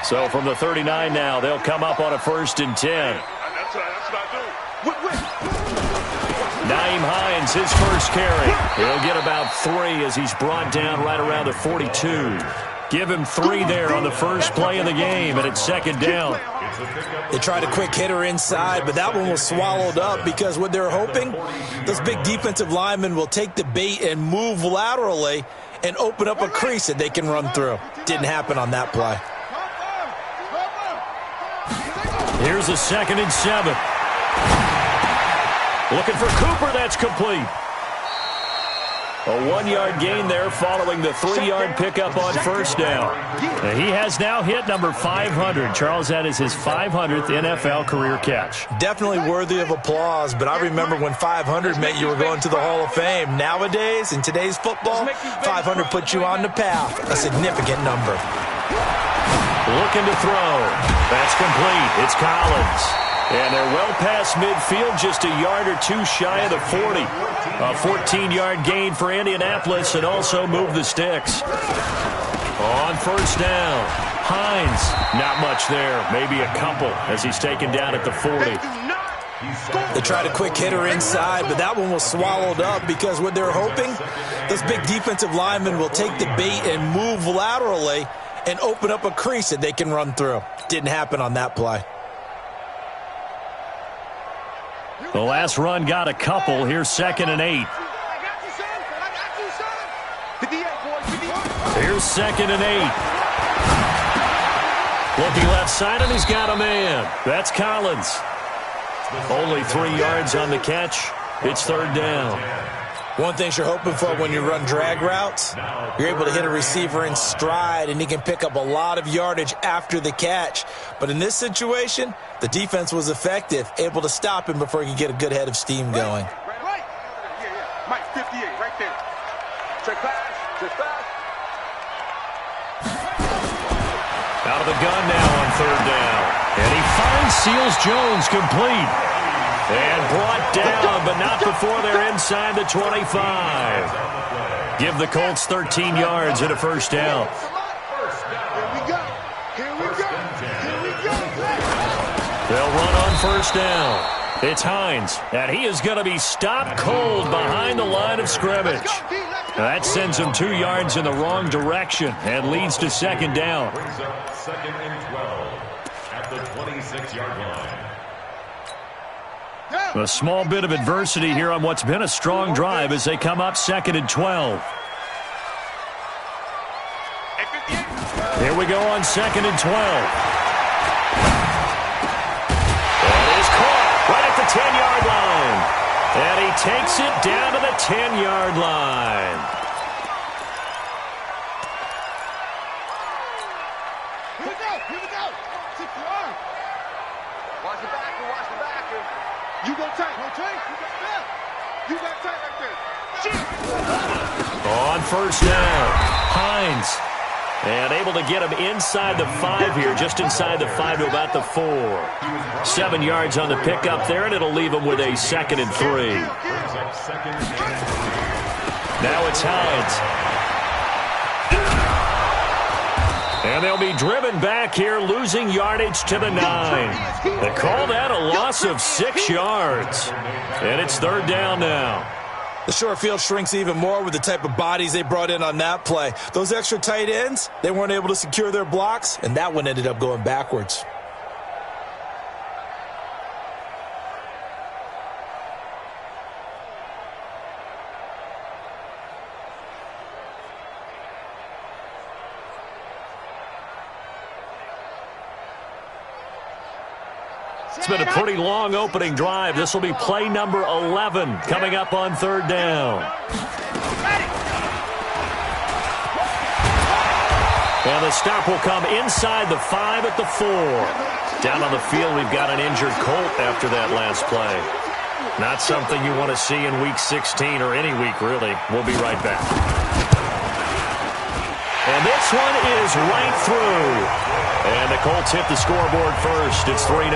So from the 39 now, they'll come up on a 1st and 10. Nyheim Hines, his first carry. He'll get about 3 as he's brought down right around the 42. Give him 3 there on the first play of the game, and it's 2nd down. They tried a quick hitter inside, but that one was swallowed up because what they're hoping, those big defensive linemen will take the bait and move laterally and open up a crease that they can run through. Didn't happen on that play. Here's a 2nd and 7. Looking for Cooper, that's complete. A 1-yard gain there following the 3-yard pickup on 1st down. He has now hit number 500. Charles, that is his 500th NFL career catch. Definitely worthy of applause, but I remember when 500 meant you were going to the Hall of Fame. Nowadays, in today's football, 500 puts you on the path. A significant number. Looking to throw. That's complete. It's Collins. And they're well past midfield, just a yard or 2 shy of the 40. A 14-yard gain for Indianapolis and also move the sticks. On 1st down, Hines, not much there, maybe a couple as he's taken down at the 40. They tried a quick hitter inside, but that one was swallowed up because what they're hoping, those big defensive linemen will take the bait and move laterally and open up a crease that they can run through. Didn't happen on that play. The last run got a couple. Here's 2nd and 8. Here's 2nd and 8. Looking left side, and he's got a man. That's Collins. Only 3 yards on the catch. It's 3rd down. One thing you're hoping for when you run drag routes, you're able to hit a receiver in stride, and he can pick up a lot of yardage after the catch. But in this situation, the defense was effective, able to stop him before he could get a good head of steam going. Mike, 58, right there. Check pass, check pass. Out of the gun now on 3rd down. And he finds Seals-Jones complete. And brought down, but not before they're inside the 25. Give the Colts 13 yards and a 1st down. They'll run on 1st down. It's Hines, and he is going to be stopped cold behind the line of scrimmage. That sends him 2 yards in the wrong direction and leads to 2nd down. 2nd and 12 at the 26-yard line. A small bit of adversity here on what's been a strong drive as they come up 2nd and 12. Here we go on 2nd and 12. That is caught right at the 10-yard line. And he takes it down to the 10-yard line. Here we go. 6-yard. Watch the back, watch the back. You go tight, no change. You got tight right there. On 1st down, Hines. And able to get him inside the 5 here, just inside the 5 to about the 4. 7 yards on the pickup there, and it'll leave him with a 2nd and 3. Now it's Hines. And they'll be driven back here, losing yardage to the 9. They call that a loss of 6 yards. And it's 3rd down now. The short field shrinks even more with the type of bodies they brought in on that play. Those extra tight ends, they weren't able to secure their blocks, and that one ended up going backwards. It's been a pretty long opening drive. This will be play number 11 coming up on 3rd down. And the stop will come inside the 5 at the 4. Down on the field, we've got an injured Colt after that last play. Not something you want to see in Week 16 or any week, really. We'll be right back. And this one is right through. And the Colts hit the scoreboard first. It's 3-0.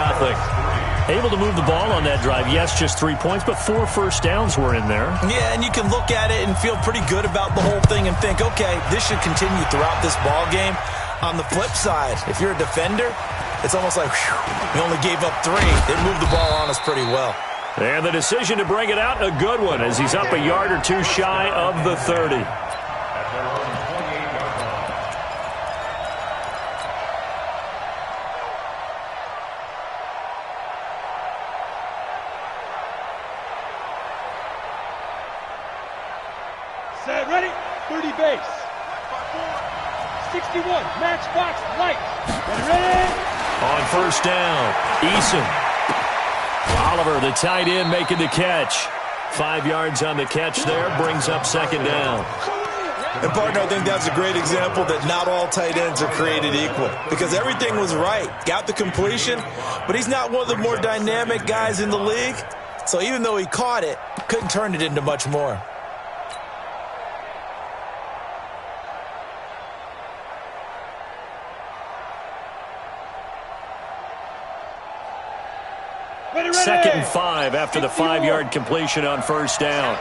Able to move the ball on that drive. Yes, just 3 points, but 4 first downs were in there. Yeah, and you can look at it and feel pretty good about the whole thing and think, okay, this should continue throughout this ball game. On the flip side, if you're a defender, it's almost like, whew, we only gave up 3. They moved the ball on us pretty well. And the decision to bring it out, a good one, as he's up a yard or 2 shy of the 30. Set, ready? 30 base. 61, matchbox, light. Ready? On first down, Eason. Oliver, the tight end, making the catch. 5 yards on the catch there, brings up second down. And, partner, I think that's a great example that not all tight ends are created equal, because everything was right. Got the completion, but he's not one of the more dynamic guys in the league. So even though he caught it, couldn't turn it into much more. Second and 5 after the 5-yard completion on first down.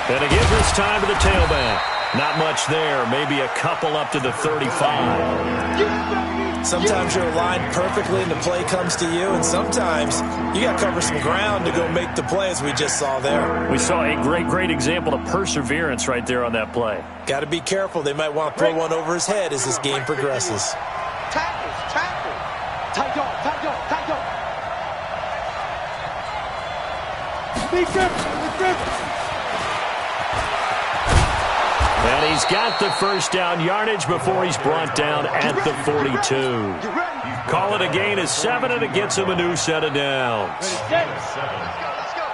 And again, this time to the tailback. Not much there. Maybe a couple up to the 35. Sometimes you're aligned perfectly and the play comes to you, and sometimes you got to cover some ground to go make the play, as we just saw there. We saw a great example of perseverance right there on that play. Got to be careful. They might want to throw one over his head as this game progresses. Tackle. Tight dog. Big grip. And he's got the first down yardage before he's brought down at the 42. Call it a gain of 7, and it gets him a new set of downs. Let's go.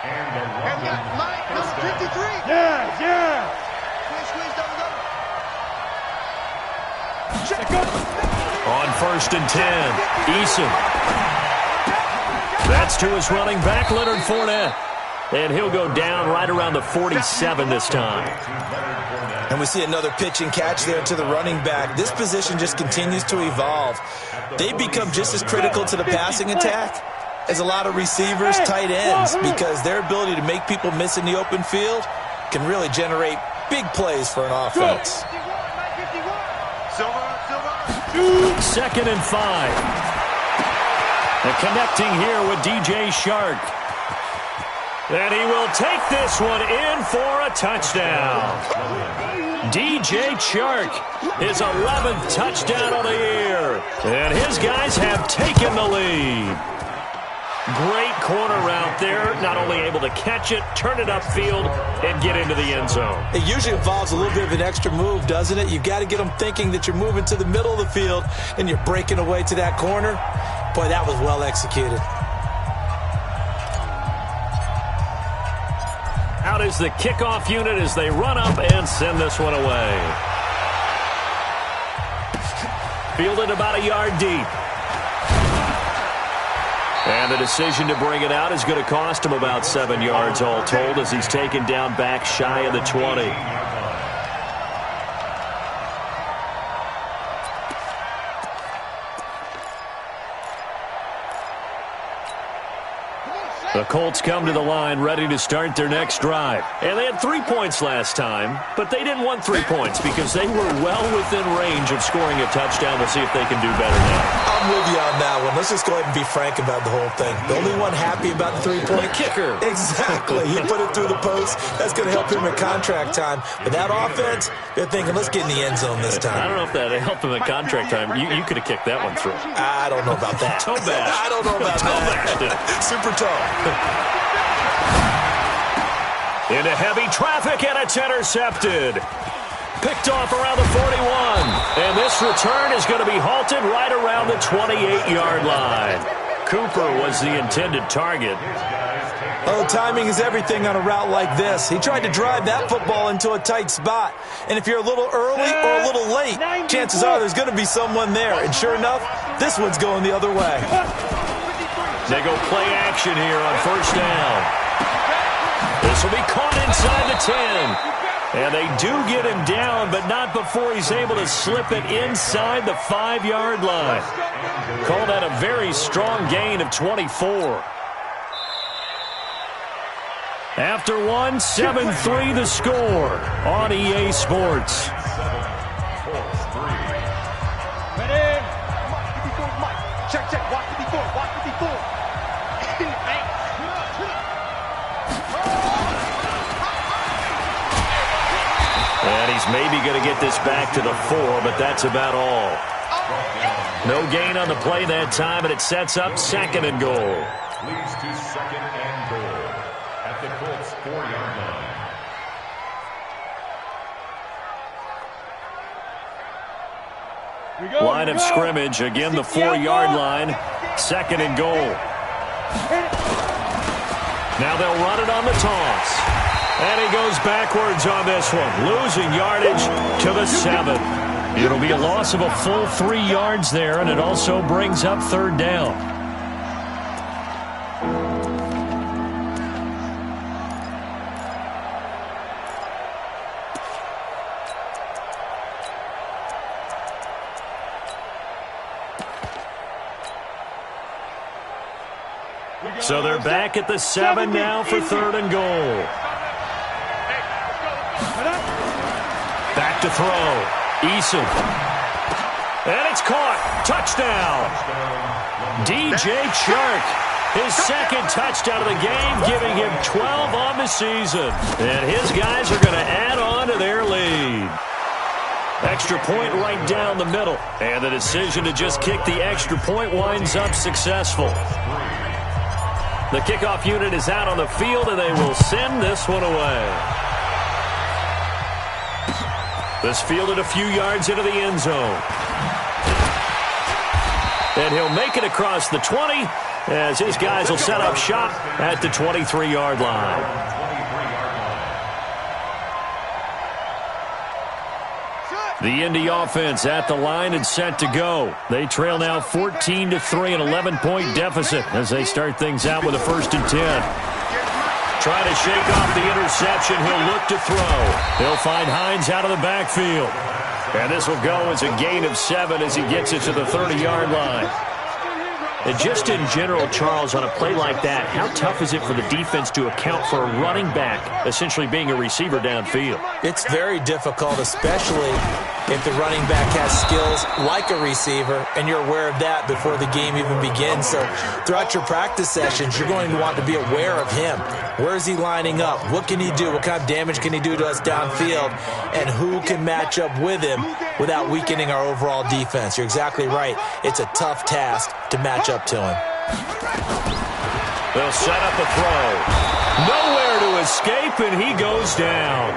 And we got Mike, number 53. Yeah. On first and 10, Eason. That's to his running back, Leonard Fournette. And he'll go down right around the 47 this time. And we see another pitch and catch there to the running back. This position just continues to evolve. They become just as critical to the passing attack as a lot of receivers, tight ends, because their ability to make people miss in the open field can really generate big plays for an offense. Second and 5. And connecting here with DJ Shark. And he will take this one in for a touchdown. DJ Chark, his 11th touchdown of the year. And his guys have taken the lead. Great corner route there. Not only able to catch it, turn it upfield, and get into the end zone. It usually involves a little bit of an extra move, doesn't it? You've got to get them thinking that you're moving to the middle of the field and you're breaking away to that corner. Boy, that was well executed. Out is the kickoff unit as they run up and send this one away. Fielded about a yard deep. And the decision to bring it out is going to cost him about 7 yards all told, as he's taken down back shy of the 20. The Colts come to the line ready to start their next drive. And they had 3 points last time, but they didn't want 3 points because they were well within range of scoring a touchdown. We'll see if they can do better now. I'm with you on that one. Let's just go ahead and be frank about the whole thing. The only one happy about the 3-point kicker. Exactly. He put it through the post. That's going to help him at contract time. But that offense, they're thinking, let's get in the end zone this time. I don't know if that helped him at contract time. You could have kicked that one through. I don't know about that. Toe bash. I don't know about that. Super toe. Into heavy traffic, and it's intercepted. Picked off around the 41. And this return is going to be halted right around the 28-yard line. Cooper was the intended target. Oh, timing is everything on a route like this. He tried to drive that football into a tight spot. And if you're a little early or a little late, chances are there's going to be someone there. And sure enough, this one's going the other way. They go play action here on first down. This will be caught inside the 10. And they do get him down, but not before he's able to slip it inside the 5-yard line. Call that a very strong gain of 24. After one, 7-3 the score on EA Sports. Colts 3. Ready? Mike, 54, Mike. Check, check. Watch 54, watch 54. And he's maybe going to get this back to the 4, but that's about all. No gain on the play that time, and it sets up 2nd and goal. Leads to 2nd and goal at the Colts 4-yard line. Line of scrimmage, again the 4-yard line, 2nd and goal. Now they'll run it on the toss. And he goes backwards on this one, losing yardage to the 7. It'll be a loss of a full 3 yards there, and it also brings up 3rd down. So they're back at the 7 now for 3rd and goal. Back to throw. Eason. And it's caught. Touchdown. DJ Chark. His 2nd touchdown of the game, giving him 12 on the season. And his guys are going to add on to their lead. Extra point right down the middle. And the decision to just kick the extra point winds up successful. The kickoff unit is out on the field, and they will send this one away. This fielded a few yards into the end zone. And he'll make it across the 20 as his guys will set up shop at the 23-yard line. The Indy offense at the line and set to go. They trail now 14-3, an 11-point deficit as they start things out with a 1st and 10. Trying to shake off the interception. He'll look to throw. He'll find Hines out of the backfield. And this will go as a gain of 7 as he gets it to the 30-yard line. And just in general, Charles, on a play like that, how tough is it for the defense to account for a running back essentially being a receiver downfield? It's very difficult, especially if the running back has skills like a receiver, and you're aware of that before the game even begins. So throughout your practice sessions, you're going to want to be aware of him. Where is he lining up? What can he do? What kind of damage can he do to us downfield? And who can match up with him without weakening our overall defense? You're exactly right. It's a tough task to match up to him. They'll set up a throw. Nowhere to escape, and he goes down.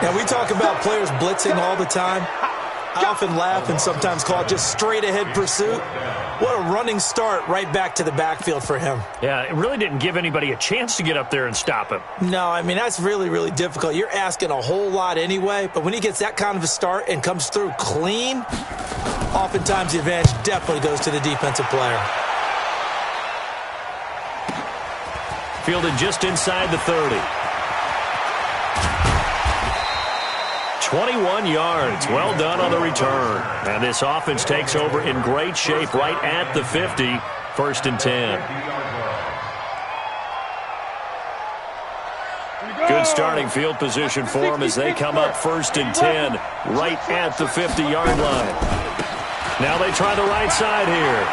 Now, we talk about players blitzing all the time. I often laugh and sometimes call it just straight-ahead pursuit. What a running start right back to the backfield for him. Yeah, it really didn't give anybody a chance to get up there and stop him. No, I mean, that's really, really difficult. You're asking a whole lot anyway, but when he gets that kind of a start and comes through clean, oftentimes the advantage definitely goes to the defensive player. Fielded just inside the 30. 21 yards. Well done on the return. And this offense takes over in great shape right at the 50. 1st and 10. Good starting field position for them as they come up 1st and 10 right at the 50-yard line. Now they try the right side here.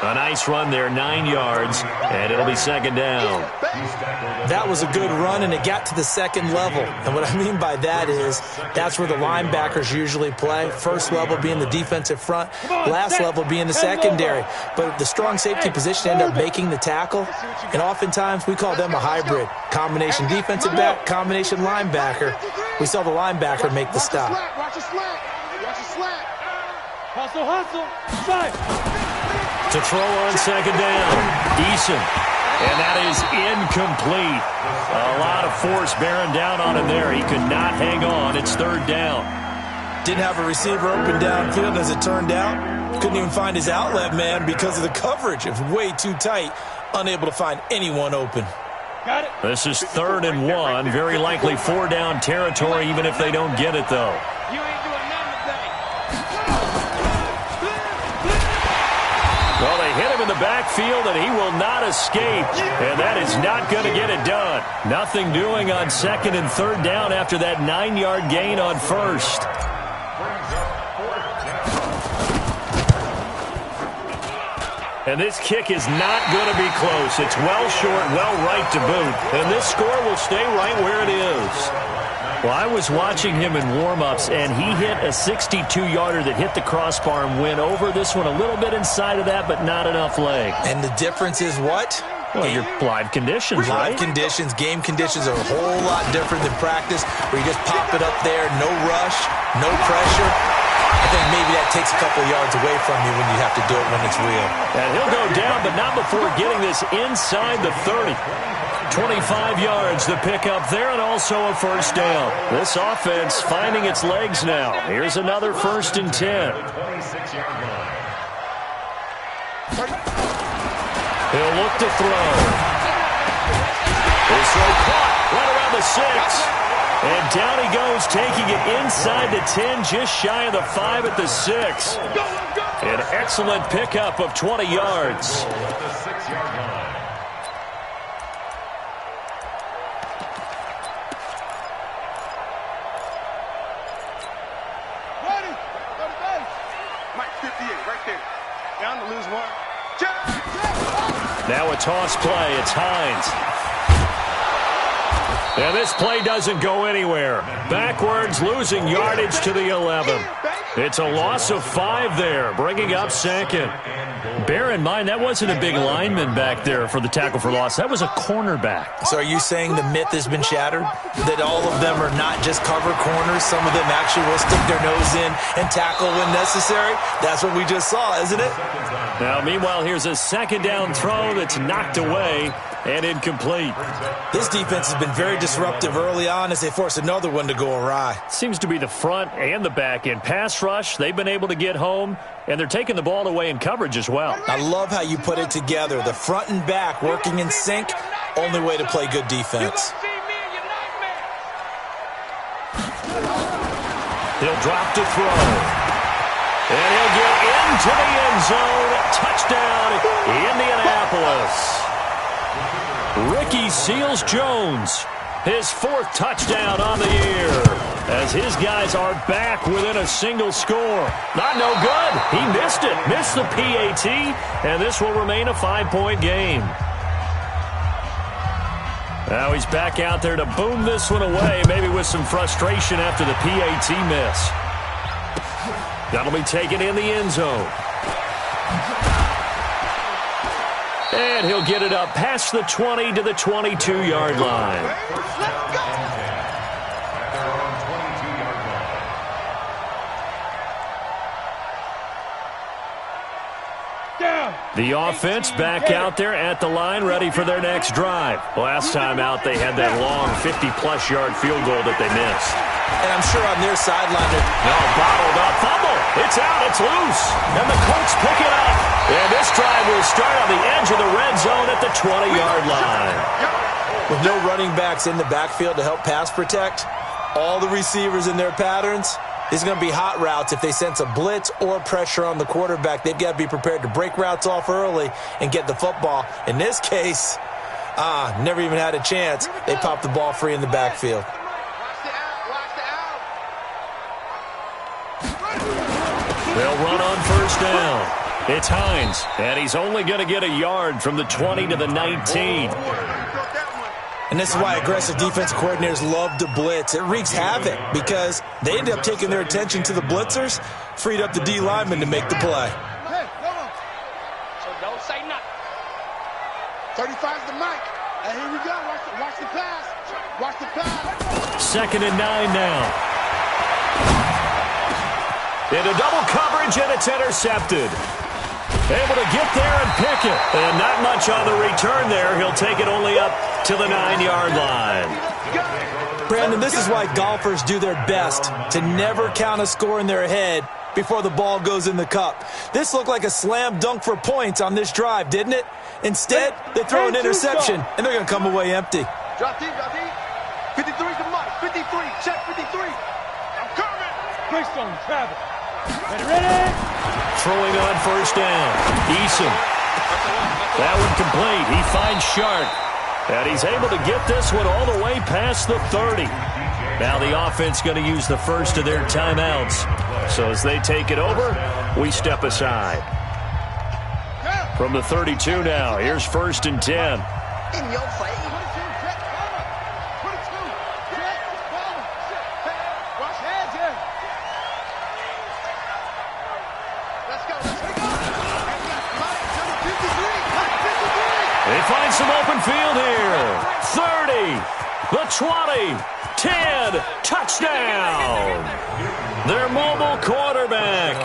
A nice run there, 9 yards, and it'll be 2nd down. That was a good run, and it got to the 2nd level. And what I mean by that is that's where the linebackers usually play. First level being the defensive front, last level being the secondary. But the strong safety position ended up making the tackle, and oftentimes we call them a hybrid. Combination defensive back, combination linebacker. We saw the linebacker make the stop. Watch the slack. Watch the slack. Hustle, hustle. Slide. To throw on 2nd down, Eason. And that is incomplete. A lot of force bearing down on him there. He could not hang on. It's 3rd down. Didn't have a receiver open downfield as it turned out. Couldn't even find his outlet man because of the coverage. It was way too tight. Unable to find anyone open. Got it. This is 3rd and 1. Very likely 4-down territory even if they don't get it, though. You ain't doing nothing today. Well, they hit him in the backfield. backfield, and he will not escape. And that is not going to get it done. Nothing doing on second and third down after that 9-yard gain on first. And this kick is not going to be close. It's well short, well right to boot. And this score will stay right where it is. Well, I was watching him in warm-ups, and he hit a 62-yarder that hit the crossbar and went over. This one a little bit inside of that, but not enough leg. And the difference is what? Well, your live conditions, right? Live conditions, game conditions are a whole lot different than practice, where you just pop it up there, no rush, no pressure. I think maybe that takes a couple yards away from you when you have to do it when it's real. And he'll go down, but not before getting this inside the 30. 25 yards the pickup there, and also a first down. This offense finding its legs now. Here's another 1st and 10. He'll look to throw. This throw caught right around the 6. And down he goes, taking it inside the 10, just shy of the 5 at the 6. An excellent pickup of 20 yards. Ready? Go to base. Mike 58 right there. Down to lose one. Now a toss play. It's Hines. And this play doesn't go anywhere. Backwards, losing yardage to the 11. It's a loss of 5 there, bringing up second. Bear in mind, that wasn't a big lineman back there for the tackle for loss. That was a cornerback. So are you saying the myth has been shattered? That all of them are not just cover corners? Some of them actually will stick their nose in and tackle when necessary? That's what we just saw, isn't it? Now, meanwhile, here's a second down throw that's knocked away and incomplete. This defense has been very disruptive early on as they force another one to go awry. Seems to be the front and the back end. Pass rush, they've been able to get home, and they're taking the ball away in coverage as well. I love how you put it together. The front and back working in sync, only way to play good defense. He'll drop to throw. And he'll get into the end zone. Touchdown, Indianapolis. Ricky Seals-Jones, his 4th touchdown on the year, as his guys are back within a single score. Not no good. He missed it. Missed the PAT, and this will remain a 5-point game. Now he's back out there to boom this one away, maybe with some frustration after the PAT miss. That'll be taken in the end zone. And he'll get it up past the 20 to the 22-yard line. The offense back out there at the line, ready for their next drive. Last time out, they had that long 50-plus yard field goal that they missed. And I'm sure on their sideline, Bottled up, fumble. It's out, it's loose. And the Colts pick it up. And this drive will start on the edge of the red zone at the 20-yard line. with no running backs in the backfield to help pass protect, all the receivers in their patterns, it's going to be hot routes. If they sense a blitz or pressure on the quarterback, they've got to be prepared to break routes off early and get the football. In this case, never even had a chance. They popped the ball free in the backfield. They'll run on first down. It's Hines, and he's only going to get a yard from the 20 to the 19. And this is why aggressive defensive coordinators love to blitz. It wreaks havoc because they end up taking their attention to the blitzers, freed up the D lineman to make the play. Hey, come on. So don't say nothing. 35's the mic. And here we go. Watch the pass. Watch the pass. 2nd and 9 now. Into double coverage, and it's intercepted. Able to get there and pick it. And not much on the return there. He'll take it only up to the 9-yard line. Brandon, this is why golfers do their best to never count a score in their head before the ball goes in the cup. This looked like a slam dunk for points on this drive, didn't it? Instead, they throw an interception, and they're going to come away empty. Drop deep, drop deep. 53's the mic. 53. Check 53. I'm coming. Greystone, travel. Ready? Throwing on first down. Eason That one complete. He finds Sharp. And he's able to get this one all the way past the 30. Now the offense going to use the first of their timeouts. So as they take it over, we step aside. From the 32 now, here's 1st and 10. In your face. They find some open field here. 30, the 20, 10, touchdown. Their mobile quarterback,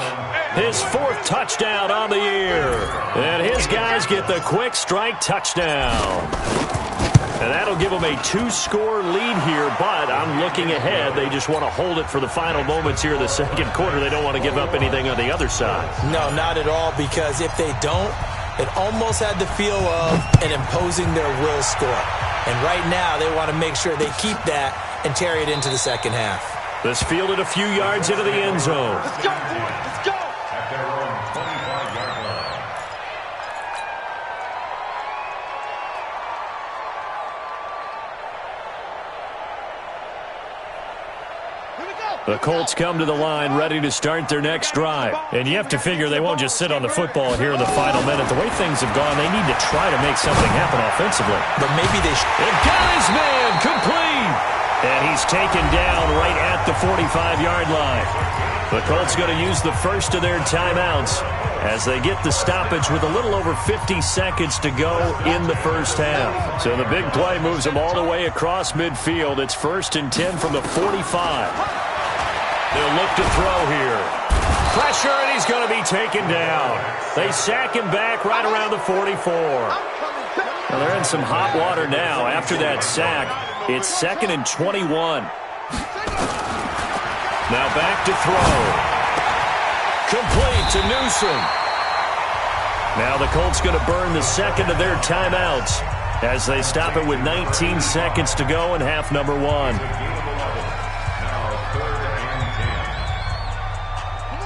his 4th touchdown on the year. And his guys get the quick strike touchdown. And that'll give them a 2-score lead here, but I'm looking ahead. They just want to hold it for the final moments here of the second quarter. They don't want to give up anything on the other side. No, not at all, because if they don't, it almost had the feel of an imposing their will score. And right now, they want to make sure they keep that and carry it into the second half. This fielded a few yards into the end zone. Let's go, boys. Let's go. At their own 25-yard line. The Colts come to the line ready to start their next drive. And you have to figure they won't just sit on the football here in the final minute. The way things have gone, they need to try to make something happen offensively. But maybe they should. It got his man complete. And he's taken down right at the 45-yard line. The Colts going to use the first of their timeouts as they get the stoppage with a little over 50 seconds to go in the first half. So the big play moves them all the way across midfield. It's 1st and 10 from the 45. They'll look to throw here. Pressure, and he's going to be taken down. They sack him back right around the 44. Well, they're in some hot water now. After that sack, it's 2nd and 21. Now back to throw. Complete to Newsom. Now the Colts going to burn the second of their timeouts as they stop it with 19 seconds to go in half number 1.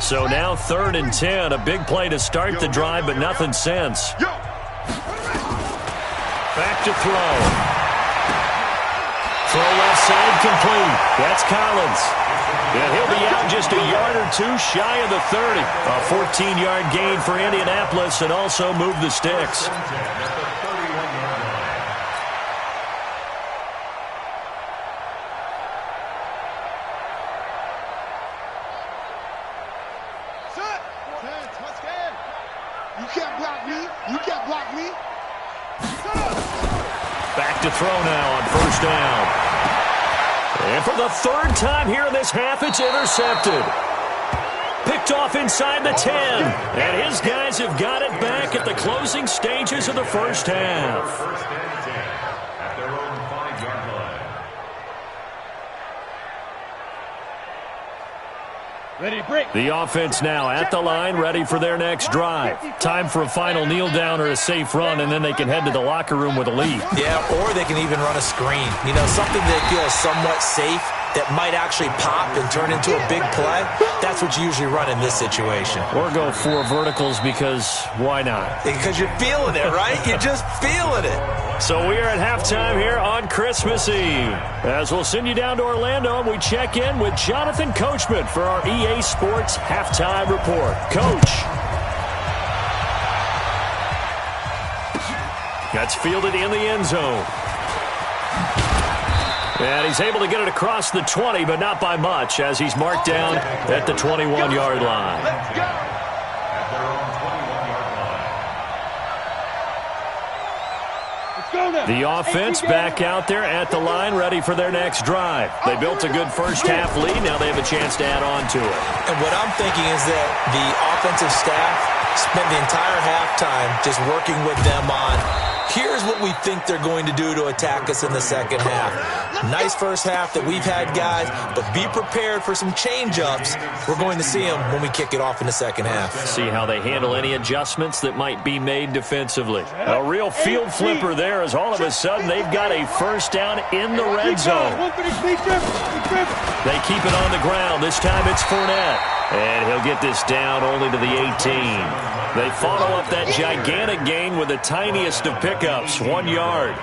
So now 3rd and 10, a big play to start the drive, but nothing since. Back to throw. Throw left side complete. That's Collins. And he'll be out just a yard or two shy of the 30. A 14-yard gain for Indianapolis and also move the sticks. Back to throw now on 1st down. And for the 3rd time here in this half, it's intercepted. Picked off inside the 10. And his guys have got it back at the closing stages of the first half. 1st and 10 at their own 5-yard line. Ready to break. The offense now at the line, ready for their next drive. Time for a final kneel down or a safe run, and then they can head to the locker room with a lead. Yeah, or they can even run a screen. You know, something they feel is somewhat safe that might actually pop and turn into a big play. That's what you usually run in this situation. Or go 4 verticals because why not? Because you're feeling it, right? You're just feeling it. So we are at halftime here on Christmas Eve. As we'll send you down to Orlando, and we check in with Jonathan Coachman for our EA Sports Halftime Report. Coach. That's fielded in the end zone. And he's able to get it across the 20, but not by much, as he's marked down at the 21-yard line. Let's go. At their own 21-yard line. Let's go now. The offense back out there at the line, ready for their next drive. They built a good first half lead. Now they have a chance to add on to it. And what I'm thinking is that the offensive staff spent the entire halftime just working with them on, here's what we think they're going to do to attack us in the second half. Nice first half that we've had, guys, but be prepared for some change-ups. We're going to see them when we kick it off in the second half. See how they handle any adjustments that might be made defensively. A real field flipper there, as all of a sudden they've got a first down in the red zone. One for the They keep it on the ground. This time it's Fournette. And he'll get this down only to the 18. They follow up that gigantic gain with the tiniest of pickups, 1 yard.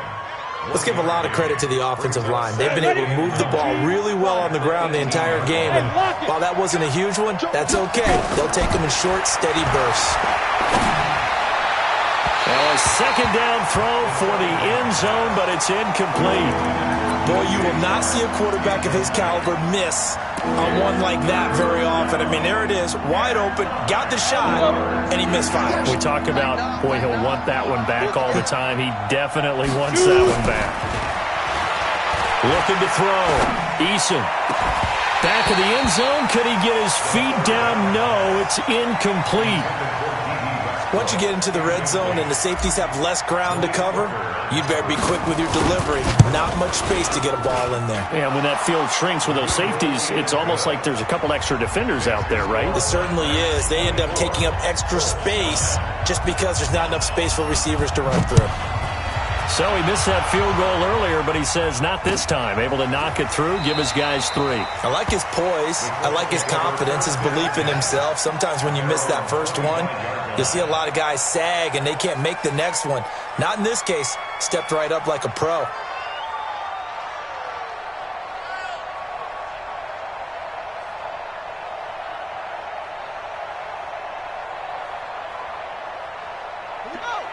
Let's give a lot of credit to the offensive line. They've been able to move the ball really well on the ground the entire game. And while that wasn't a huge one, that's okay. They'll take them in short, steady bursts. Now a second down throw for the end zone, but it's incomplete. Boy, you will not see a quarterback of his caliber miss on one like that very often. I mean, there it is, wide open, got the shot, and he misfires. We talk about, boy, he'll want that one back all the time. He definitely wants that one back. Looking to throw. Eason. Back of the end zone. Could he get his feet down? No, it's incomplete. Once you get into the red zone and the safeties have less ground to cover, you'd better be quick with your delivery. Not much space to get a ball in there. Yeah, when that field shrinks with those safeties, it's almost like there's a couple extra defenders out there, right? It certainly is. They end up taking up extra space just because there's not enough space for receivers to run through. So he missed that field goal earlier, but he says not this time. Able to knock it through, give his guys 3. I like his poise. I like his confidence, his belief in himself. Sometimes when you miss that first one, you'll see a lot of guys sag and they can't make the next one. Not in this case. Stepped right up like a pro.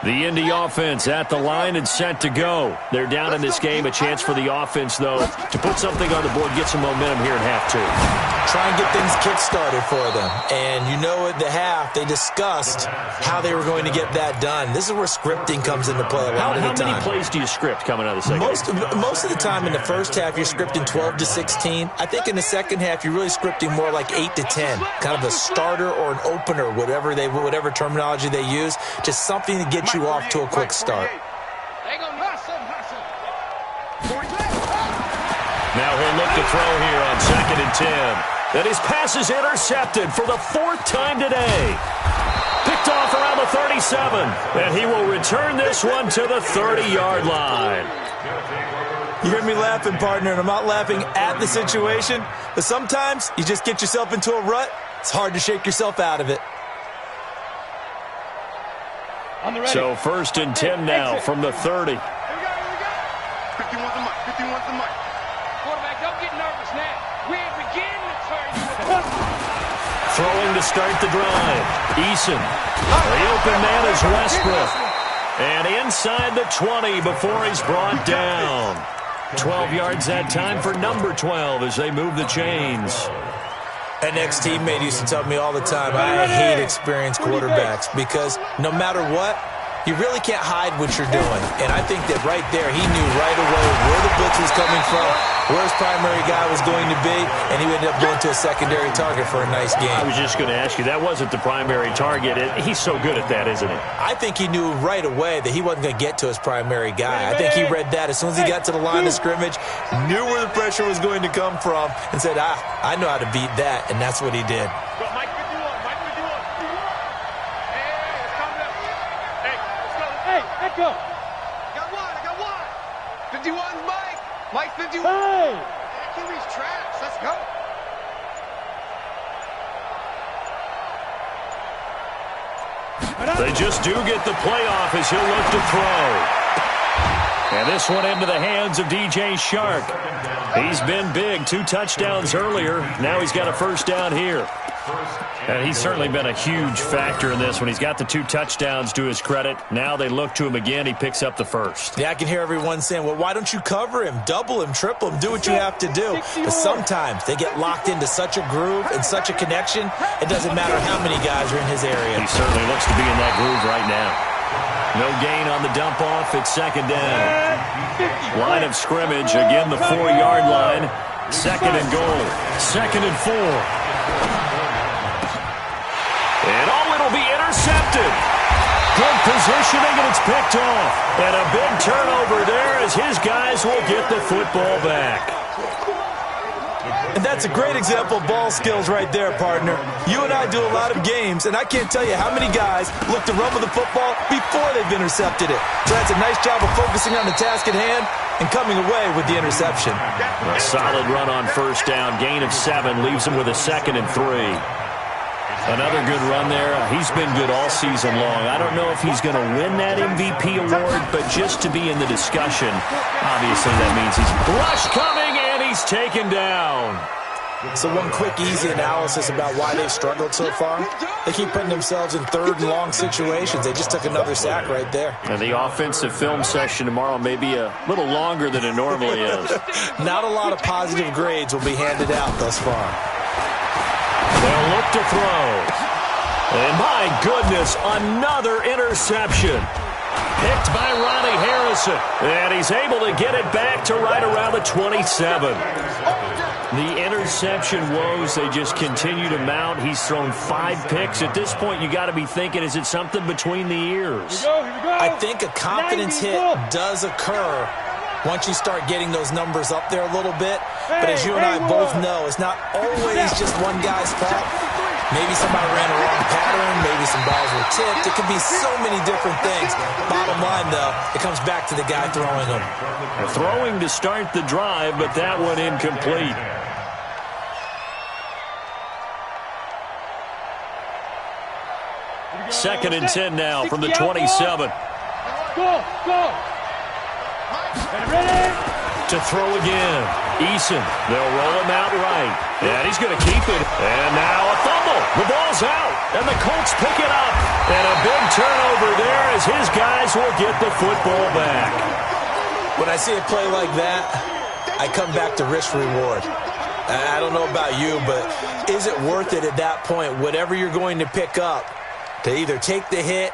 The Indy offense at the line and set to go. They're down in this game. A chance for the offense, though, to put something on the board, get some momentum here in half 2. Try and get things kick-started for them. And you know at the half, they discussed how they were going to get that done. This is where scripting comes into play a lot of the time. How many plays do you script coming out of the second half? Most of the time in the first half, you're scripting 12 to 16. I think in the second half, you're really scripting more like 8 to 10. Kind of a starter or an opener, whatever terminology they use. Just something to get you off to a quick start. Now he'll look to throw here on 2nd and 10. And his pass is intercepted for the 4th time today. Picked off around the 37. And he will return this one to the 30-yard line. You hear me laughing, partner, and I'm not laughing at the situation. But sometimes you just get yourself into a rut. It's hard to shake yourself out of it. So 1st and 10 now from the 30. 51's the mic. 51's the mic. Quarterback, don't get nervous now. We're beginning to turn you with Throwing to start the drive. Eason. The open man is Westbrook. And inside the 20 before he's brought down. 12 yards that time for number 12 as they move the chains. An ex-teammate used to tell me all the time, I hate experienced quarterbacks because no matter what, you really can't hide what you're doing. And I think that right there, he knew right away where the blitz was coming from, where his primary guy was going to be, and he ended up going to a secondary target for a nice game. I was just going to ask you, that wasn't the primary target. He's so good at that, isn't he? I think he knew right away that he wasn't going to get to his primary guy. I think he read that as soon as he got to the line of scrimmage, knew where the pressure was going to come from, and said, I know how to beat that, and that's what he did. Mike 51. Hey, let's calm down. Hey, let's go. Hey, let go. I got one. 51's Mike. Mike 51. Hey. Kiwi's trash. Let's go. They just do get the playoff as he'll look to throw. And this one into the hands of DJ Shark. He's been big. 2 touchdowns earlier. Now he's got a 1st down here. And he's certainly been a huge factor in this when he's got the 2 touchdowns to his credit. Now they look to him again. He picks up the 1st. Yeah, I can hear everyone saying, well, why don't you cover him, double him, triple him, do what you have to do. But sometimes they get locked into such a groove and such a connection, it doesn't matter how many guys are in his area. He certainly looks to be in that groove right now. No gain on the dump off. It's 2nd down. Line of scrimmage. Again, the 4-yard line. 2nd and goal. 2nd and 4. And it'll be intercepted. Good positioning, and it's picked off. And a big turnover there as his guys will get the football back. And that's a great example of ball skills right there, partner. You and I do a lot of games, and I can't tell you how many guys look to run with the football before they've intercepted it. So that's a nice job of focusing on the task at hand and coming away with the interception. A solid run on first down. Gain of 7 leaves him with a 2nd and 3. Another good run there. He's been good all season long. I don't know if he's going to win that MVP award, but just to be in the discussion, obviously that means he's rush coming, and he's taken down. So one quick, easy analysis about why they've struggled so far. They keep putting themselves in 3rd and long situations. They just took another sack right there. And the offensive film session tomorrow may be a little longer than it normally is. Not a lot of positive grades will be handed out thus far. They'll look to throw. And my goodness, another interception. Picked by Ronnie Harrison. And he's able to get it back to right around the 27. The interception woes, they just continue to mount. He's thrown 5 picks. At this point, you got to be thinking, is it something between the ears? Here we go. I think a confidence hit does occur once you start getting those numbers up there a little bit. But as you and I both know, it's not always just one guy's fault. Maybe somebody ran a wrong pattern. Maybe some balls were tipped. It could be so many different things. Bottom line, though, it comes back to the guy throwing them. Throwing to start the drive, but that one incomplete. Second and 10 now from the 27. Go. Ready? To throw again. Eason. They'll roll him out right. And he's going to keep it. And now a fumble. The ball's out. And the Colts pick it up. And a big turnover there as his guys will get the football back. When I see a play like that, I come back to risk-reward. I don't know about you, but is it worth it at that point, whatever you're going to pick up, to either take the hit,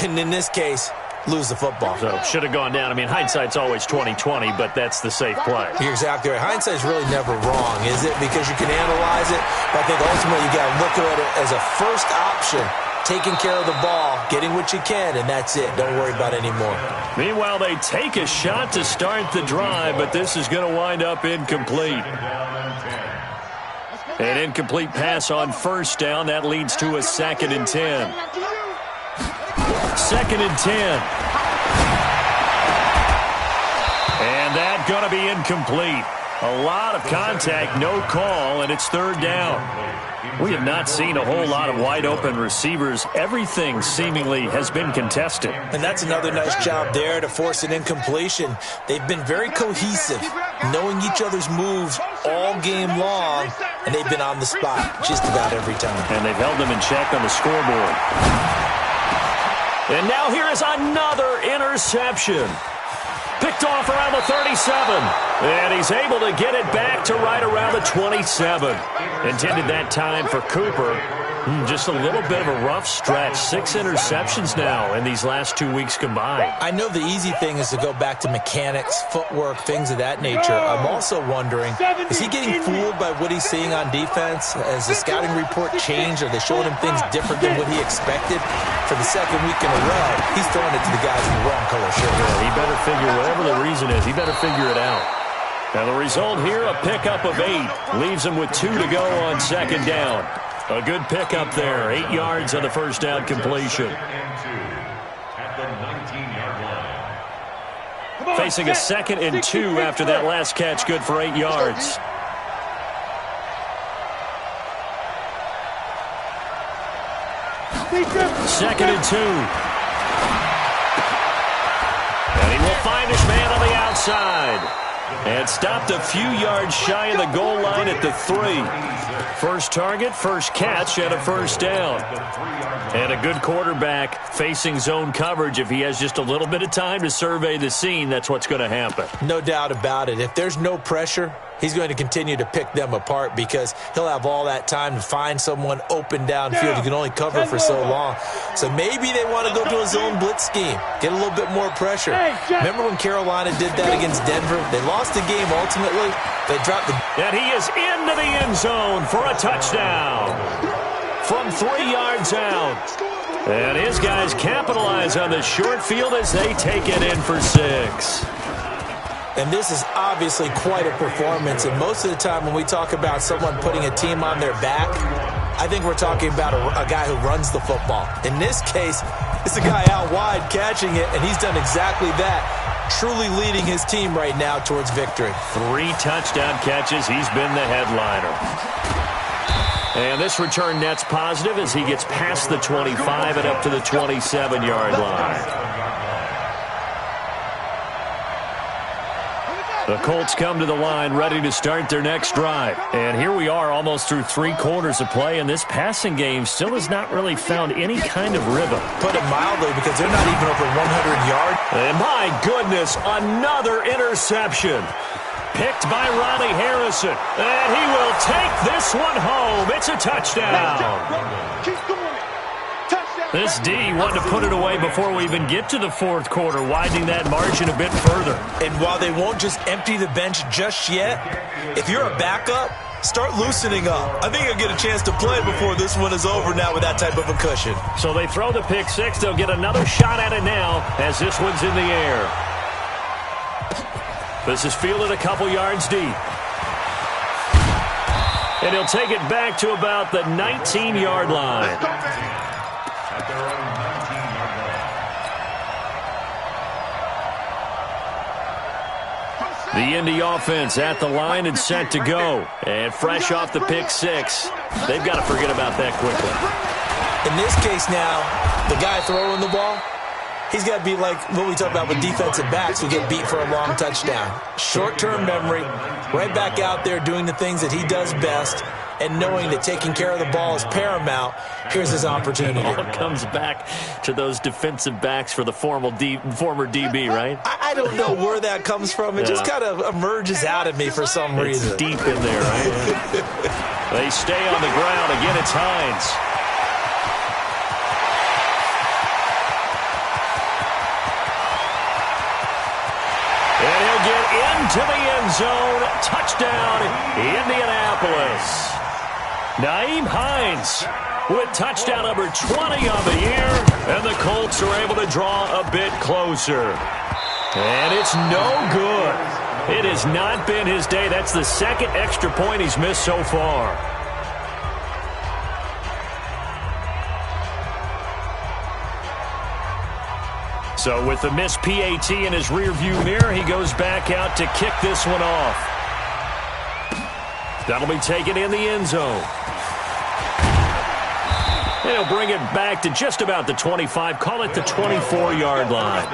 and in this case, lose the football? So should have gone down. I mean, hindsight's always 20/20, but that's the safe play. You're exactly right. Hindsight's really never wrong, is it? Because you can analyze it, but I think ultimately you got to look at it as a first option, taking care of the ball, getting what you can, and that's it. Don't worry about it anymore. Meanwhile, they take a shot to start the drive, but this is going to wind up incomplete. An incomplete pass on first down. That leads to a 2nd and 10. 2nd and 10. And that going to be incomplete. A lot of contact, no call, and it's 3rd down. We have not seen a whole lot of wide-open receivers. Everything seemingly has been contested. And that's another nice job there to force an incompletion. They've been very cohesive, knowing each other's moves all game long, and they've been on the spot just about every time. And they've held them in check on the scoreboard. And now here is another interception. Picked off around the 37. And he's able to get it back to right around the 27. Intended that time for Cooper. Just a little bit of a rough stretch. 6 interceptions now in these last 2 weeks combined. I know the easy thing is to go back to mechanics, footwork, things of that nature. I'm also wondering, is he getting fooled by what he's seeing on defense? Has the scouting report changed? Are they showing him things different than what he expected? For the 2nd week in a row, he's throwing it to the guys in the wrong color shirt. He better figure, whatever the reason is, he better figure it out. Now the result here, a pickup of 8. Leaves him with 2 to go on 2nd down. A good pickup there. 8 yards on the first down completion. Facing a 2nd and 2 after that last catch. Good for 8 yards. Second and 2. And he will find his man on the outside. And stopped a few yards shy of the goal line at the 3. First target, first catch, and a first down. And a good quarterback facing zone coverage. If he has just a little bit of time to survey the scene, that's what's going to happen. No doubt about it. If there's no pressure, he's going to continue to pick them apart because he'll have all that time to find someone open downfield. He can only cover for so long. So maybe they want to go to a zone blitz scheme, get a little bit more pressure. Remember when Carolina did that against Denver? They lost the game ultimately. They dropped the... And he is into the end zone for a touchdown from 3 yards out. And his guys capitalize on the short field as they take it in for 6. And this is obviously quite a performance. And most of the time when we talk about someone putting a team on their back, I think we're talking about a guy who runs the football. In this case, it's a guy out wide catching it, and he's done exactly that. truly leading his team right now towards victory. 3 touchdown catches. He's been the headliner. And this return net's positive as he gets past the 25 and up to the 27-yard line. The Colts come to the line ready to start their next drive. And here we are almost through 3 quarters of play, and this passing game still has not really found any kind of rhythm. Put it mildly, because they're not even over 100 yards. And my goodness, another interception. Picked by Ronnie Harrison. And he will take this one home. It's a touchdown. Keep doing it. Touchdown. This D wanted to put it away before we even get to the 4th quarter, widening that margin a bit further. And while they won't just empty the bench just yet, if you're a backup, start loosening up. I think you'll get a chance to play before this one is over now with that type of a cushion. So they throw the pick 6. They'll get another shot at it now as this one's in the air. This is fielded a couple yards deep. And he'll take it back to about the 19-yard line. At their own 19-yard line. The Indy offense at the line and set to go. And fresh off the pick 6, they've got to forget about that quickly. In this case now, the guy throwing the ball, he's got to be like what we talk about with defensive backs who get beat for a long touchdown. Short-term memory, right back out there doing the things that he does best, and knowing that taking care of the ball is paramount. Here's his opportunity. All comes back to those defensive backs for the former DB, right? I don't know where that comes from. It just kind of emerges out of me for some reason. It's deep in there, right? They stay on the ground. Again, it's Hines. And he'll get into the end zone. Touchdown, Indianapolis. Nyheim Hines with touchdown number 20 on the year. And the Colts are able to draw a bit closer. And it's no good. It has not been his day. That's the 2nd extra point he's missed so far. So with the missed PAT in his rearview mirror, he goes back out to kick this one off. That'll be taken in the end zone. He'll bring it back to just about the 25, call it the 24-yard line.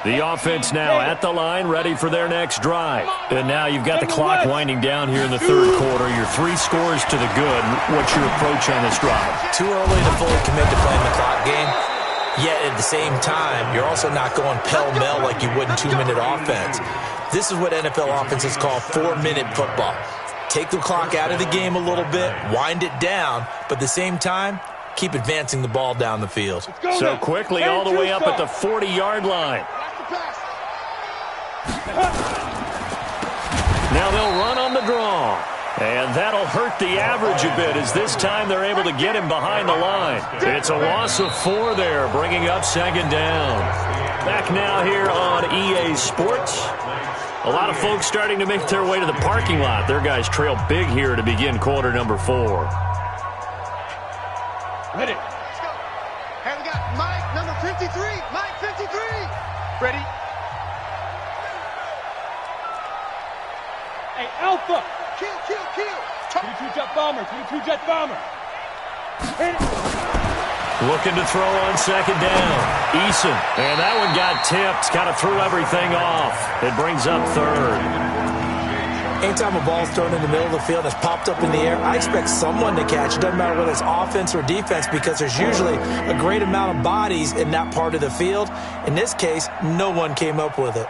The offense now at the line, ready for their next drive. And now you've got the clock winding down here in the 3rd quarter. Your 3 scores to the good. What's your approach on this drive? Too early to fully commit to playing the clock game. Yet at the same time, you're also not going pell-mell like you would in 2-minute offense. This is what NFL offenses call 4-minute football. Take the clock out of the game a little bit, wind it down, but at the same time, keep advancing the ball down the field. So quickly all the way up at the 40-yard line. Now they'll run on the draw. And that'll hurt the average a bit as this time they're able to get him behind the line. It's a loss of 4 there, bringing up 2nd down. Back now here on EA Sports. A lot of folks starting to make their way to the parking lot. Their guys trail big here to begin quarter number 4. Ready. Hey, we got Mike, number 53. Mike, 53. Ready. Hey, Alpha. Kill. 22 jet bomber. 22 jet bomber. Hit it. Looking to throw on 2nd down. Eason. And that one got tipped. Kind of threw everything off. It brings up 3rd. Anytime a ball's thrown in the middle of the field that's popped up in the air, I expect someone to catch. It doesn't matter whether it's offense or defense, because there's usually a great amount of bodies in that part of the field. In this case, no one came up with it.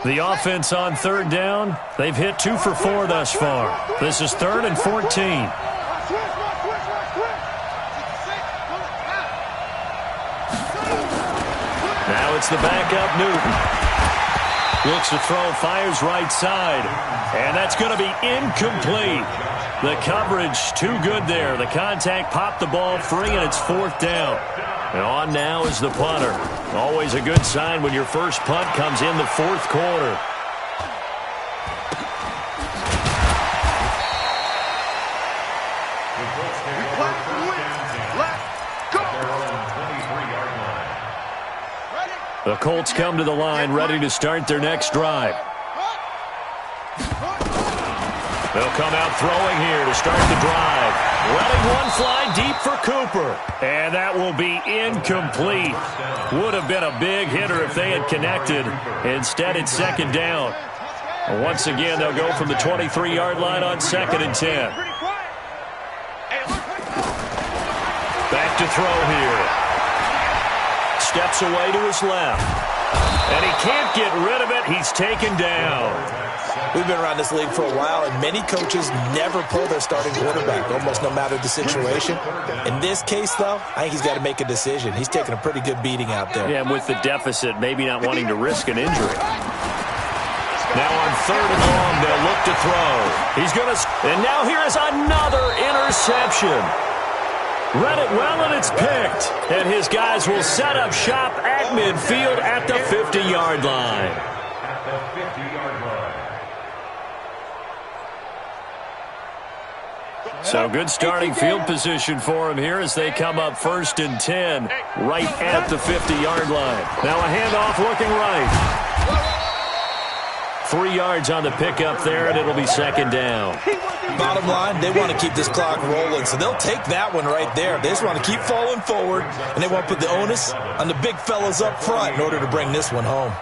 The offense on 3rd down. They've hit 2 for 4 thus far. This is 3rd and 14. Now it's the backup Newton. Looks to throw, fires right side. And that's going to be incomplete. The coverage too good there. The contact popped the ball free, and it's 4th down. And on now is the punter. Always a good sign when your first punt comes in the 4th quarter. The Colts come to the line ready to start their next drive. They'll come out throwing here to start the drive. Letting one fly deep for Cooper. And that will be incomplete. Would have been a big hitter if they had connected. Instead, it's 2nd down. Once again, they'll go from the 23-yard line on 2nd and 10. Back to throw here. Steps away to his left. And he can't get rid of it. He's taken down. We've been around this league for a while, and many coaches never pull their starting quarterback, almost no matter the situation. In this case, though, I think he's got to make a decision. He's taking a pretty good beating out there. Yeah, with the deficit, maybe not wanting to risk an injury. Now on 3rd and long, they'll look to throw. He's going to... And now here is another interception. Read it well, and it's picked. And his guys will set up shop at midfield at the 50-yard line. At the 50-yard line. So good starting field position for him here as they come up 1st and 10 right at the 50-yard line. Now a handoff looking right. 3 yards on the pickup there, and it'll be 2nd down. Bottom line, they want to keep this clock rolling, so they'll take that one right there. They just want to keep falling forward, and they want to put the onus on the big fellas up front in order to bring this one home.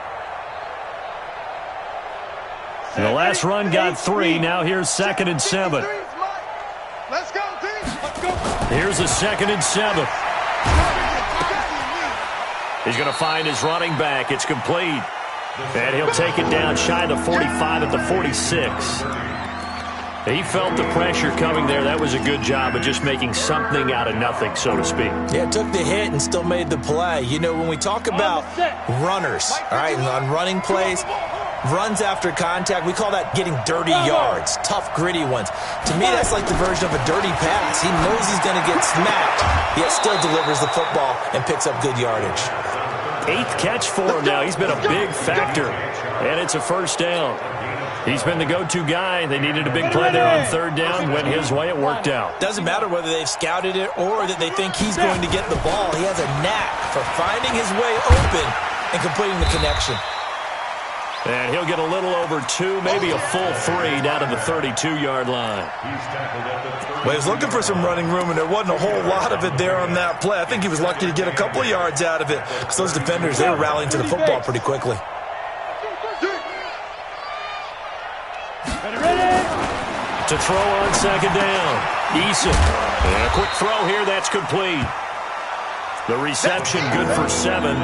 And the last run got 3. Now here's 2nd and 7. Let's go, team. Let's go. Here's a 2nd and 7. He's going to find his running back. It's complete. And he'll take it down shy of the 45 at the 46. He felt the pressure coming there. That was a good job of just making something out of nothing, so to speak. Yeah, took the hit and still made the play. You know, when we talk about runners, all right, and on running plays, runs after contact, we call that getting dirty yards, tough, gritty ones. To me, that's like the version of a dirty pass. He knows he's going to get smacked, yet still delivers the football and picks up good yardage. 8th catch for him now. He's been a big factor, and it's a 1st down. He's been the go-to guy. They needed a big play there on 3rd down. Went his way. It worked out. Doesn't matter whether they've scouted it or that they think he's going to get the ball. He has a knack for finding his way open and completing the connection. And he'll get a little over 2, maybe a full 3 down to the 32-yard line. Well, he was looking for some running room, and there wasn't a whole lot of it there on that play. I think he was lucky to get a couple of yards out of it because those defenders, they were rallying to the football pretty quickly. To throw on 2nd down, Eason. And a quick throw here, that's complete. The reception good for 7.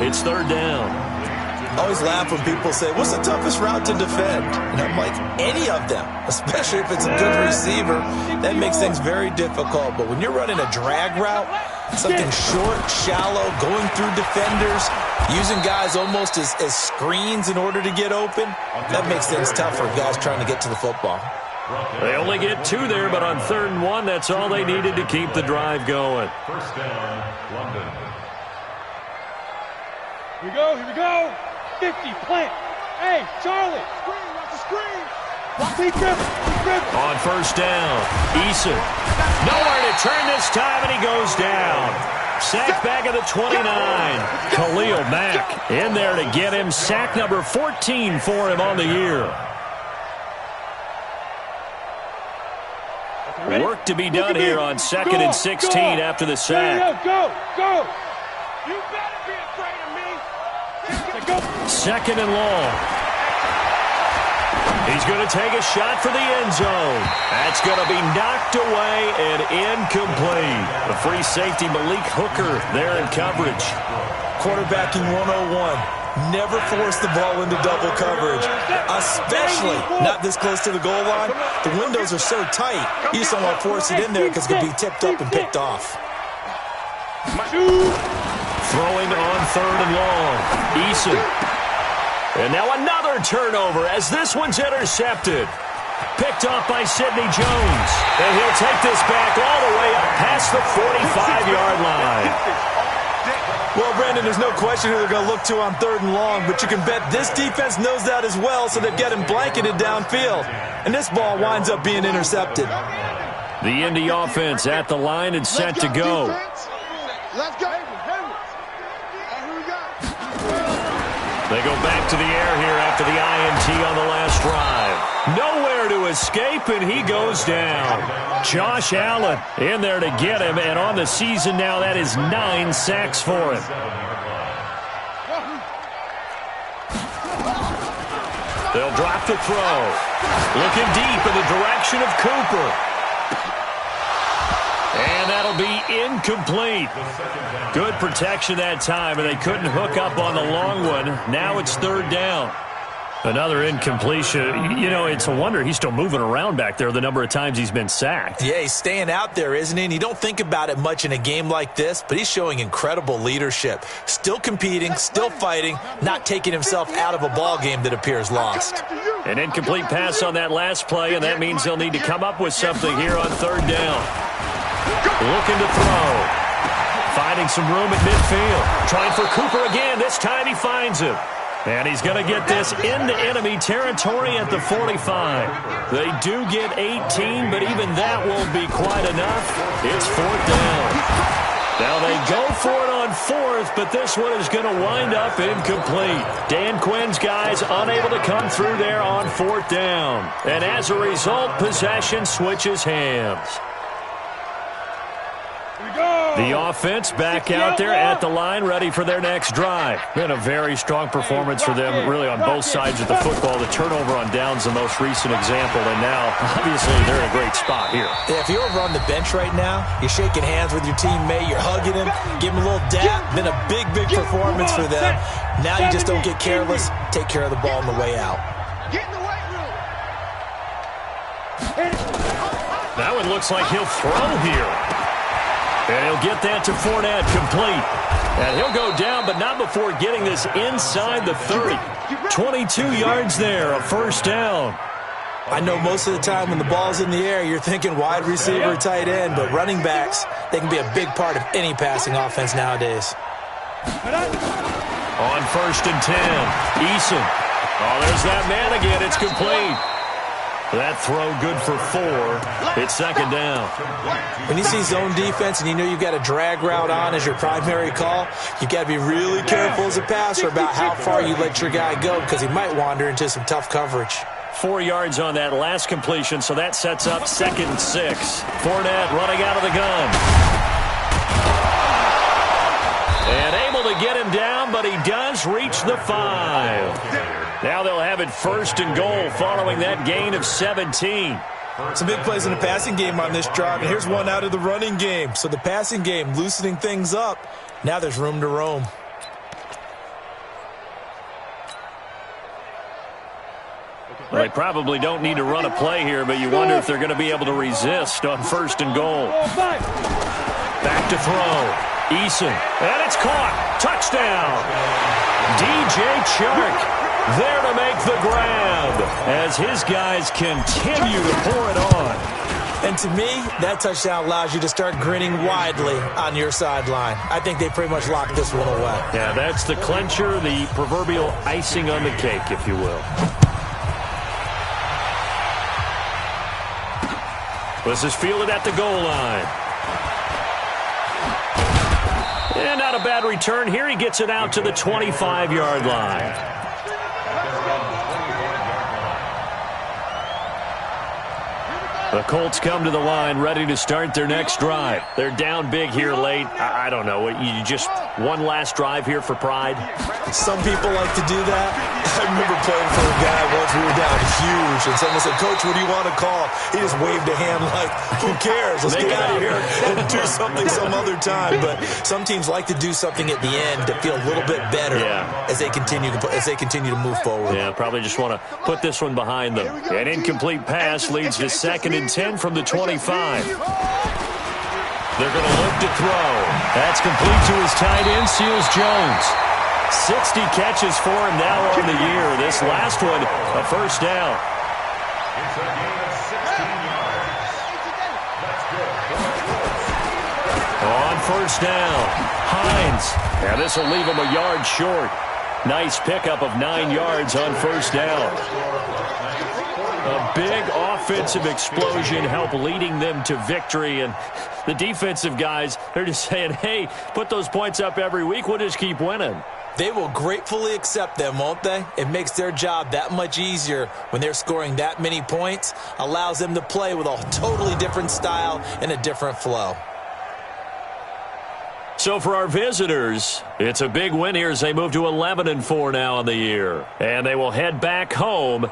It's 3rd down. I always laugh when people say, what's the toughest route to defend? And I'm like, any of them, especially if it's a good receiver. That makes things very difficult. But when you're running a drag route, something short, shallow, going through defenders, using guys almost as screens in order to get open, that makes things tough for guys trying to get to the football. They only get 2 there, but on 3rd and 1, that's all they needed to keep the drive going. 1st down, London. Here we go, here we go. 50, plant. Hey, Charlie. Screen, watch the screen. Be driven. On 1st down, Eason. Nowhere to turn this time, and he goes down. Sack back at the 29. Khalil Mack in there to get him. Sack number 14 for him on the year. Work to be done here on 2nd and 16 after the sack. Go. You better be afraid of me. 2nd and long. He's going to take a shot for the end zone. That's going to be knocked away and incomplete. The free safety Malik Hooker there in coverage. Quarterbacking 101. Never force the ball into double coverage, especially not this close to the goal line. The windows are so tight, you just don't want to force it in there because it could be tipped up and picked off. Throwing on 3rd and long. Eason. And now another turnover as this one's intercepted. Picked off by Sidney Jones. And he'll take this back all the way up past the 45-yard line. Well, Brandon, there's no question who they're going to look to on 3rd and long, but you can bet this defense knows that as well, so they've got him blanketed downfield. And this ball winds up being intercepted. The Indy offense at the line and set to go. Let's go. They go back to the air here after the INT on the last drive. Nowhere to escape, and he goes down. Josh Allen in there to get him, and on the season now, that is 9 sacks for him. They'll drop the throw. Looking deep in the direction of Cooper. And that'll be incomplete. Good protection that time, and they couldn't hook up on the long one. Now it's 3rd down. Another incompletion. You know, it's a wonder he's still moving around back there the number of times he's been sacked. Yeah, he's staying out there, isn't he? And you don't think about it much in a game like this, but he's showing incredible leadership. Still competing, still fighting, not taking himself out of a ball game that appears lost. An incomplete pass on that last play, and that means they'll need to come up with something here on 3rd down. Looking to throw. Finding some room at midfield. Trying for Cooper again. This time he finds him. And he's going to get this into enemy territory at the 45. They do get 18, but even that won't be quite enough. It's 4th down. Now they go for it on 4th, but this one is going to wind up incomplete. Dan Quinn's guys unable to come through there on 4th down. And as a result, possession switches hands. The offense back out there at the line, ready for their next drive. Been a very strong performance for them, really on both sides of the football. The turnover on downs, the most recent example, and now, obviously, they're in a great spot here. Yeah, if you're over on the bench right now, you're shaking hands with your teammate, you're hugging him, give him a little dap. Been a big, big performance for them. Now you just don't get careless. Take care of the ball on the way out. Get in the weight room. Now it looks like he'll throw here. And he'll get that to Fournette, complete. And he'll go down, but not before getting this inside the 30. 22 yards there, a 1st down. I know most of the time when the ball's in the air, you're thinking wide receiver, tight end, but running backs, they can be a big part of any passing offense nowadays. On 1st and 10, Eason. Oh, there's that man again. It's complete. That throw good for 4. It's 2nd down. When you see zone defense and you know you've got a drag route on as your primary call, you've got to be really careful as a passer about how far you let your guy go because he might wander into some tough coverage. 4 yards on that last completion, so that sets up 2nd and 6. Fournette running out of the gun. And able to get him down, but he does reach the 5. Now they'll have it 1st and goal following that gain of 17. Some big plays in the passing game on this drive, and here's one out of the running game. So the passing game loosening things up. Now there's room to roam. Well, they probably don't need to run a play here, but you wonder if they're going to be able to resist on 1st and goal. Back to throw. Eason. And it's caught. Touchdown. DJ Chark there to make the grab as his guys continue to pour it on. And to me, that touchdown allows you to start grinning widely on your sideline. I think they pretty much locked this one away. Yeah, that's the clincher, the proverbial icing on the cake, if you will. This is fielded at the goal line. And not a bad return here. He gets it out to the 25-yard line. The Colts come to the line, ready to start their next drive. They're down big here late. I don't know. You just one last drive here for pride? Some people like to do that. I remember playing for a guy once. We were down huge, and someone said, "Coach, what do you want to call?" He just waved a hand like, "Who cares? Let's get out of here and do something some other time." But some teams like to do something at the end to feel a little bit better as they continue to move forward. Yeah, probably just want to put this one behind them. An incomplete pass leads to 2nd and 10 from the 25. They're going to look to throw. That's complete to his tight end, Seals Jones. 60 catches for him now on the year. This last one, a 1st down. It's a gain of 16 yards. That's good. On first down, Hines. And this will leave him a yard short. Nice pickup of 9 yards on first down. A big offensive explosion helped leading them to victory. And the defensive guys, they're just saying, hey, put those points up every week. We'll just keep winning. They will gratefully accept them, won't they? It makes their job that much easier when they're scoring that many points. Allows them to play with a totally different style and a different flow. So for our visitors, it's a big win here as they move to 11-4 now in the year. And they will head back home